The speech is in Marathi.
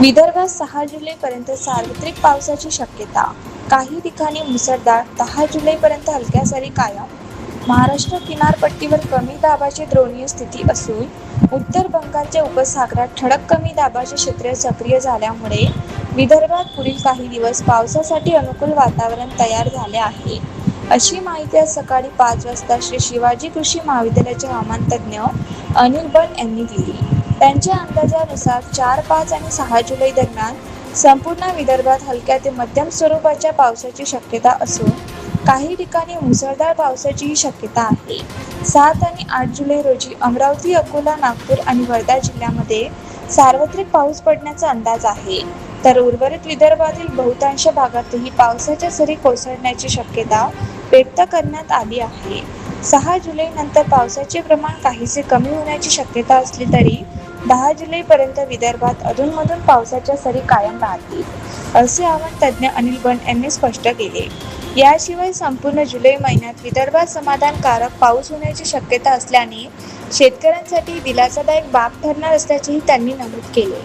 विदर्भात 6 जुलैपर्यंत सार्वत्रिक पावसाची शक्यता. काही ठिकाणी मुसळधार. 10 जुलैपर्यंत हलक्या सरी कायम. महाराष्ट्र किनारपट्टीवर कमी दाबाची द्रोणीय स्थिती असून उत्तर बंगालच्या उपसागरात ठळक कमी दाबाचे क्षेत्र सक्रिय झाल्यामुळे विदर्भात पुढील काही दिवस पावसासाठी अनुकूल वातावरण तयार झाले आहे, अशी माहिती आज सकाळी 5 वाजता श्री शिवाजी कृषी महाविद्यालयाचे हवामान तज्ज्ञ अनिल बन यांनी दिली. त्यांच्या अंदाजानुसार 4, 5 आणि 6 जुलै दरम्यान संपूर्ण विदर्भात हलक्या ते मध्यम स्वरूपाच्या पावसाची शक्यता असून काही ठिकाणी मुसळधार पावसाचीही शक्यता आहे. 7 आणि 8 जुलै रोजी अमरावती, अकोला, नागपूर आणि वर्धा जिल्ह्यामध्ये सार्वत्रिक पाऊस पडण्याचा अंदाज आहे, तर उर्वरित विदर्भातील बहुतांश भागातही पावसाच्या सरी कोसळण्याची शक्यता व्यक्त करण्यात आली आहे. 6 जुलैनंतर पावसाचे प्रमाण काहीसे कमी होण्याची शक्यता असली तरी 10 जुलैपर्यंत विदर्भात अधूनमधून पावसाच्या सरी कायम राहतील, असे हवामान तज्ज्ञ अनिल बन यांनी स्पष्ट केले. याशिवाय संपूर्ण जुलै महिन्यात विदर्भात समाधानकारक पाऊस होण्याची शक्यता असल्याने शेतकऱ्यांसाठी दिलासादायक बाब ठरणार असल्याचेही त्यांनी नमूद केले.